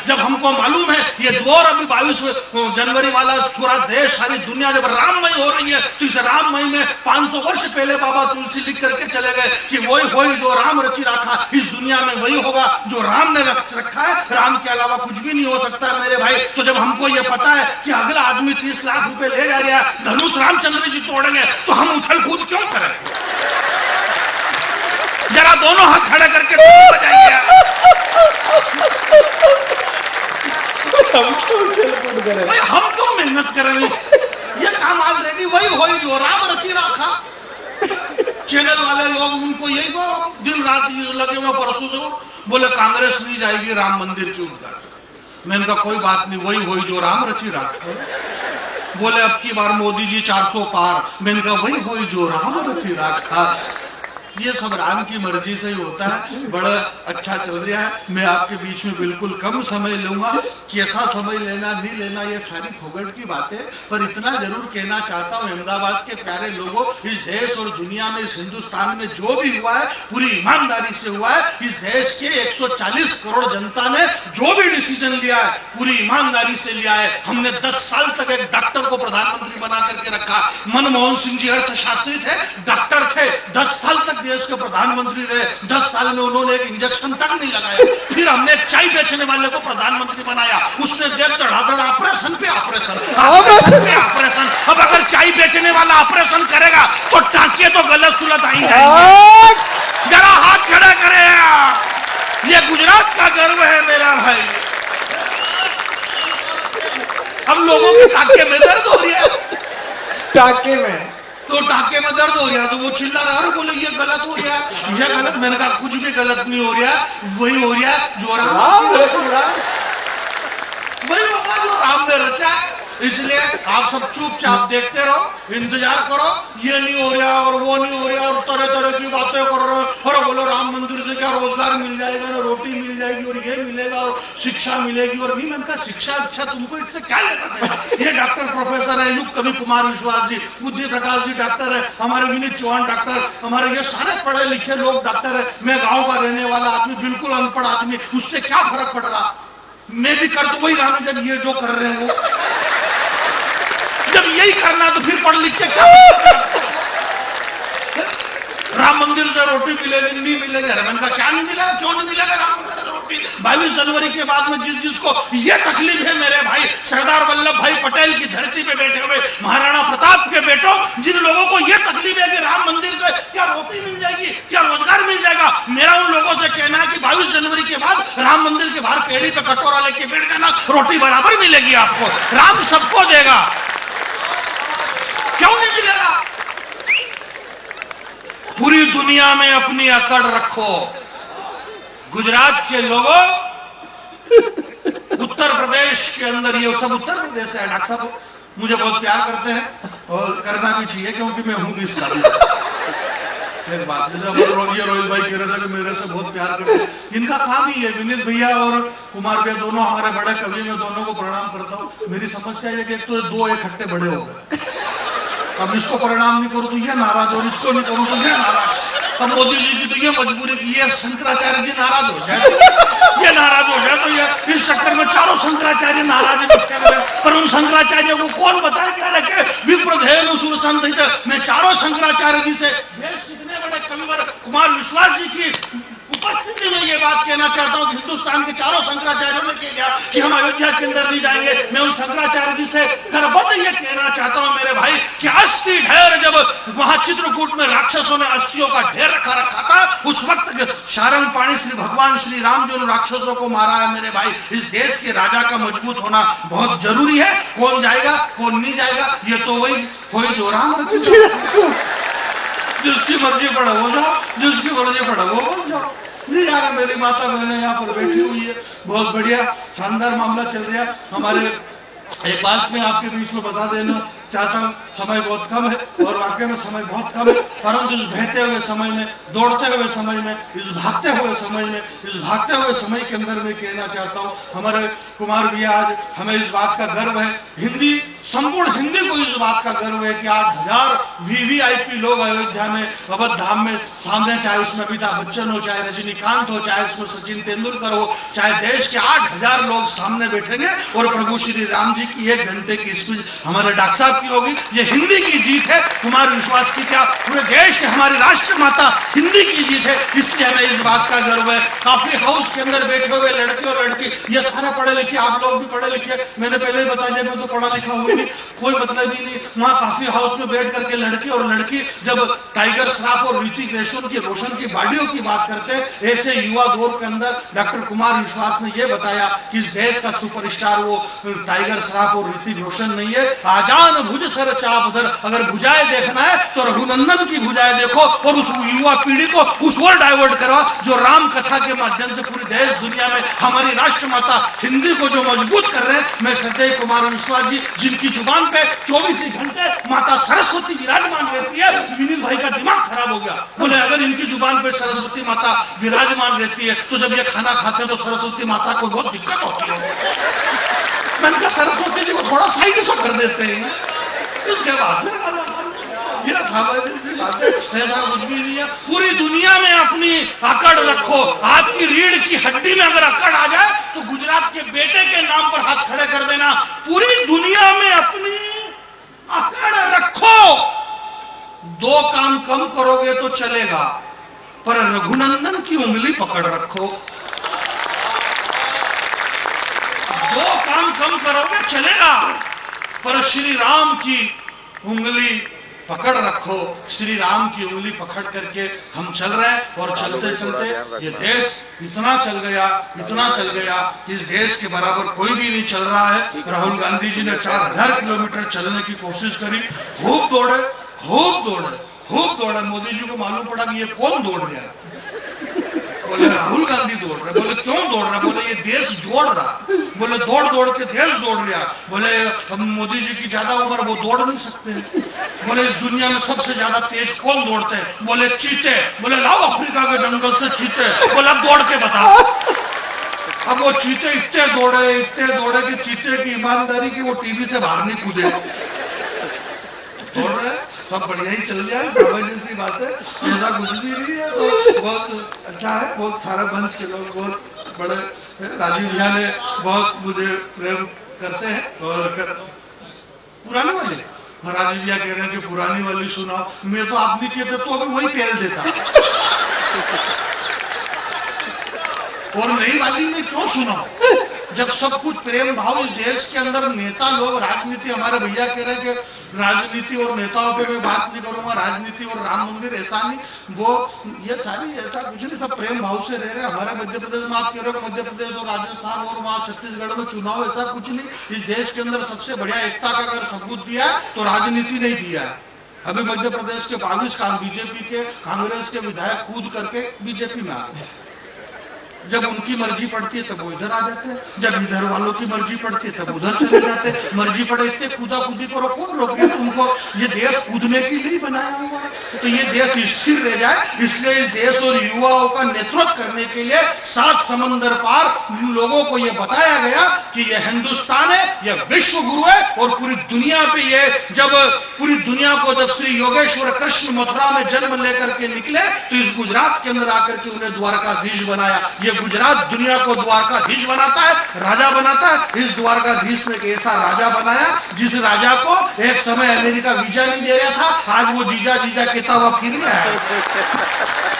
जब हमको मालूम है ये दौर अभी 22 जनवरी वाला पूरा देश सारी दुनिया जब राममय हो रही है, तो इस राममय में 500 वर्ष पहले बाबा तुलसी लिख करके चले गए कि वही जो राम रची रखा इस दुनिया में वही होगा जो राम ने रखा है, राम के अलावा कुछ भी नहीं हो सकता मेरे भाई। तो जब हमको ये पता है कि अगला आदमी 30 लाख रुपए ले जा रहा है, धनुष रामचंद्र जी तोड़ेंगे, तो हम उछल कूद क्यों करें? जरा दोनों हाथ खड़े करके बजाइए। हम क्यों मेहनत करेंगे? ये काम ऑलरेडी वही हो जो राम रची रखा। चैनल वाले लोग उनको यही दिन रात लगे हुए परसों से बोले कांग्रेस नहीं जाएगी राम मंदिर के उद्घाटन। मैंने कहा कोई बात नहीं, वही जो राम रची रखा। बोले अब की बार मोदी जी 400 पार। मैंने कहा वही जो राम रची रखा। ये सब राम की मर्जी से ही होता है। बड़ा अच्छा चल रहा है। मैं आपके बीच में बिल्कुल कम समय लूंगा, कैसा समय लेना नहीं लेना ये सारी फोगट की बातें, पर इतना जरूर कहना चाहता हूँ अहमदाबाद के प्यारे लोगों, इस देश और दुनिया में, इस हिंदुस्तान में जो भी हुआ है पूरी ईमानदारी से हुआ है। इस देश के 140 करोड़ जनता ने जो भी डिसीजन लिया है पूरी ईमानदारी से लिया है। हमने 10 साल तक एक डॉक्टर को प्रधानमंत्री बना करके रखा। मनमोहन सिंह जी अर्थशास्त्री थे, डॉक्टर थे, 10 साल तक देश के प्रधानमंत्री रहे। 10 साल में उन्होंने एक इंजेक्शन तक नहीं लगाया। फिर हमने चाय बेचने वाले को प्रधानमंत्री बनाया। उसने देख धड़ाधड़ ऑपरेशन पे ऑपरेशन, ऑपरेशन पे ऑपरेशन। अब अगर चाय बेचने वाला ऑपरेशन करेगा तो टांकिए तो गलत सुलत आई जाएंगे। जरा हाथ खड़ा करें। ये गुजरात का गर्व है मेरा भाई। अब लोगों के टांके में दर्द हो रहा है, टाके में तो टाके में दर्द हो रहा है तो वो चिल्ला रहा है, बोले ये गलत हो गया, ये गलत। मैंने कहा कुछ भी गलत नहीं हो रहा, वही हो रहा जो राम वही होगा जो राम ने रचा है। इसलिए आप सब चुपचाप देखते रहो, इंतजार करो। ये नहीं हो रहा और वो नहीं हो रहा और तरह तरह की बातें कर रहे हो और बोलो राम मंदिर से क्या रोजगार मिल जाएगा, ना रोटी मिल जाएगी और ये मिलेगा और शिक्षा मिलेगी और नहीं। मैंने कहा शिक्षा अच्छा तुमको इससे क्या लेना देना? ये डॉक्टर प्रोफेसर है, युग कवि कुमार विश्वास जी, बुद्धि प्रकाश जी डॉक्टर है, हमारे विनीत चौहान डॉक्टर, हमारे ये सारे पढ़े लिखे लोग डॉक्टर है। मैं गाँव का रहने वाला आदमी, बिल्कुल अनपढ़ आदमी, उससे क्या फर्क पड़ रहा? मैं भी कर दूं वही राम जब ये जो कर रहे हो। जब यही करना तो फिर पढ़ लिख के क्या? राम मंदिर से रोटी मिलेगी नहीं मिलेगी? मैंने कहा क्या नहीं मिलेगा, क्यों नहीं मिलेगा राम मंदिर से रोटी? 22 जनवरी के बाद में जिसको ये तकलीफ है मेरे भाई, सरदार वल्लभ भाई पटेल की धरती पे बैठे हुए महाराणा प्रताप के बेटों, जिन लोगों को ये तकलीफ है कि राम मंदिर से क्या रोटी मिल जाएगी, क्या रोजगार मिल जाएगा, मेरा उन लोगों से कहना है कि 22 जनवरी के बाद राम मंदिर के बाहर पेड़ी पे कटोरा लेके बैठ जाना, रोटी बराबर मिलेगी आपको। राम सबको देगा, क्यों नहीं मिलेगा? पूरी दुनिया में अपनी अकड़ रखो। गुजरात के लोगों, उत्तर प्रदेश के अंदर, ये सब उत्तर प्रदेश है, डॉक्टर साहब मुझे बहुत प्यार करते हैं और करना भी चाहिए क्योंकि मैं हूं भी इसका। एक बात ये रोहित भाई कह रहे थे कि मेरे से बहुत प्यार करते हैं, इनका काम ही है। विनीत भैया और कुमार भैया दोनों हमारे बड़े कवि, मैं दोनों को प्रणाम करता हूँ। मेरी समस्या है कि एक तो दो इकट्ठे बड़े हो गए, अब इसको परिणाम नहीं करूं तो ये नाराज और इसको नहीं करूं तो ये नाराज। अब मोदी जी की तो ये मजबूरी की ये शंकराचार्य जी नाराज हो जाए, ये नाराज हो जाए, तो ये इस चक्कर में चारों शंकराचार्य नाराज है। पर उन शंकराचार्य को कौन बताए क्या रखे? विप्रधेनु सुरसंधित। मैं चारों शंकराचार्य जी से देश कितने बड़े कविवर कुमार विश्वास जी की उपस्थिति में ये बात कहना चाहता हूँ कि हिंदुस्तान के चारों शंकराचार्यों ने कह दिया कि हम अयोध्या के अंदर नहीं जाएंगे। मैं उन शंकराचार्य जी से गर्वबद्ध ये कहना चाहता हूँ मेरे भाई कि अस्थि ढेर, जब वहां चित्रकूट में राक्षसों ने अस्थियों का ढेर रखा था, उस वक्त सारंग पाणी श्री भगवान श्री राम जो उन राक्षसों को मारा है मेरे भाई। इस देश के राजा का मजबूत होना बहुत जरूरी है। कौन जाएगा कौन नहीं जाएगा ये तो वही जो राम जिसकी मर्जी पड़ा हो जाओ, जिसकी मर्जी पड़ा वो बन जाओ। नहीं यार, मेरी माता बहने यहाँ पर बैठी हुई है, बहुत बढ़िया शानदार मामला चल रहा है। हमारे एक बात में आपके बीच में बता देना चाहता हूँ, समय बहुत कम है और वाकई में समय बहुत कम है, परंतु इस बहते हुए समय में, दौड़ते हुए समय में, इस भागते हुए समय में, इस भागते हुए समय के अंदर मैं कहना चाहता हूँ, हमारे कुमार भैया, आज हमें इस बात का गर्व है, हिंदी, संपूर्ण हिंदी को इस बात का गर्व है कि 8,000 वीवीआईपी लोग अयोध्या में, अवध धाम में सामने, चाहे उसमें अमिताभ बच्चन हो, चाहे रजनीकांत हो, चाहे उसमें सचिन तेंदुलकर हो, चाहे देश के 8,000 लोग सामने बैठेंगे और प्रभु श्री राम जी की 1 घंटे की स्पीच हमारे डॉक्टर साहब की होगी। ये हिंदी की जीत है, कुमार विश्वास की क्या, पूरे देश के हमारी राष्ट्र माता हिंदी की जीत है, इसलिए हमें इस बात का गर्व है। काफी हाउस के अंदर बैठे हुए लड़के और लड़की, ये सारे पढ़े लिखे, आप लोग भी पढ़े लिखे, मैंने पहले ही बता दिया, मैं तो पढ़ा लिखा हुई नहीं, कोई मतलब ही नहीं। वहां काफी हाउस में बैठ करके लड़की और लड़की जब टाइगर श्रॉफ और ऋतिक रोशन की बॉडियों की बात करते हैं, ऐसे युवा दौर के अंदर डॉक्टर कुमार विश्वास ने यह बताया कि इस देश का सुपरस्टार वो टाइगर श्रॉफ और ऋतिक रोशन नहीं है, आजान भुज सर चाप उधर, अगर भुजाएं देखना है तो रघुनंदन की भुजाएं देखो और उस युवा पीढ़ी को उस ओर डाइवर्ट करवा जो राम कथा के माध्यम से पूरी देश दुनिया में हमारी राष्ट्र माता हिंदी को जो मजबूत कर रहे हैं। मैं सदैव कुमार विश्वास जी, जिनकी जुबान पे 24 घंटे माता सरस्वती विराजमान रहती है, विनीत भाई का दिमाग खराब हो गया, बोले अगर इनकी जुबान पे सरस्वती माता विराजमान रहती है तो जब ये खाना खाते हैं तो सरस्वती माता को बहुत दिक्कत होती है। मैंने कहा सरस्वती जी को थोड़ा साइड से कर देते हैं। उसके बाद ऐसा कुछ भी नहीं है, पूरी दुनिया में अपनी अकड़ रखो, आपकी रीढ़ की हड्डी में अगर अकड़ आ जाए तो गुजरात के बेटे के नाम पर हाथ खड़े कर देना। पूरी दुनिया में अपनी अकड़ रखो, 2 काम कम करोगे तो चलेगा, पर रघुनंदन की उंगली पकड़ रखो। 2 काम कम करोगे चलेगा, पर श्री राम की उंगली पकड़ रखो। श्री राम की उंगली पकड़ करके हम चल रहे हैं और चलते चलते ये देश इतना चल गया कि इस देश के बराबर कोई भी नहीं चल रहा है। राहुल गांधी जी ने 4000 किलोमीटर चलने की कोशिश करी, खूब दौड़े। मोदी जी को मालूम पड़ा कि ये कौन दौड़ रहा है, बोले राहुल गांधी दौड़ रहे। बोले क्यों दौड़ रहा? बोले ये देश जोड़ रहा। बोले दौड़ के देश दौड़ रहा। बोले मोदी जी की ज्यादा उम्र, वो दौड़ नहीं सकते। बोले इस दुनिया में सबसे ज्यादा तेज कौन दौड़ते हैं? बोले चीते। बोले लाओ अफ्रीका के जंगल से चीते। बोले अब दौड़ के बताओ। अब वो चीते इतने दौड़े कि चीते की ईमानदारी की वो टीवी से बाहर नहीं कूदे। दौड़ रहे, सब बढ़िया ही चल रहा है, सामान्य सी बात है, ऐसा कुछ भी नहीं है, तो बहुत अच्छा है। बहुत सारे मंच के लोग बहुत बड़े, राजीव भैया ने बहुत मुझे प्रेम करते हैं और पुराने वाले राजीव भैया कह रहे हैं कि पुरानी वाली सुनाओ। मैं तो आप नहीं कहते तो अभी वही पहल देता, और नई वाली में क्यों सुनाओ जब सब कुछ प्रेम भाव इस देश के अंदर। नेता लोग राजनीति, हमारे भैया कह रहे हैं कि राजनीति और नेताओं पे मैं बात नहीं करूंगा, राजनीति और राम मंदिर ऐसा नहीं, वो ये सारी ऐसा कुछ नहीं, सब प्रेम भाव से रह रहे हैं। हमारे मध्य प्रदेश में आप कह रहे हो मध्य प्रदेश और राजस्थान और वहाँ छत्तीसगढ़ में चुनाव, ऐसा कुछ नहीं। इस देश के अंदर सबसे बढ़िया एकता का अगर सबूत दिया तो राजनीति नहीं दिया है। अभी मध्य प्रदेश के 22 बीजेपी के, कांग्रेस के विधायक कूद करके बीजेपी में आ गए। जब उनकी मर्जी पड़ती है तब वो इधर आ जाते हैं, जब इधर वालों की मर्जी पड़ती है तब उधर चले जाते हैं। मर्जी पड़े इतने कूदा कूदी करो, कौन रोक रहा तुमको? ये देश कूदने के लिए बनाया हुआ है, तो ये देश स्थिर रह जाए, इसलिए इस देश और युवाओं का नेतृत्व करने के लिए 7 समंदर पार लोगों को ये बताया गया कि ये हिंदुस्तान है, ये विश्व गुरु है। और पूरी दुनिया पे ये, जब पूरी दुनिया को जब श्री योगेश्वर कृष्ण मथुरा में जन्म लेकर के निकले तो इस गुजरात के अंदर आकर के उन्हें द्वारकाधीश बनाया। ये गुजरात दुनिया को द्वारकाधीश बनाता है, राजा बनाता है। इस द्वारकाधीश ने एक ऐसा राजा बनाया जिस राजा को एक समय अमेरिका वीजा नहीं दे रहा था, आज वो जीजा कहता हुआ फिर गया है।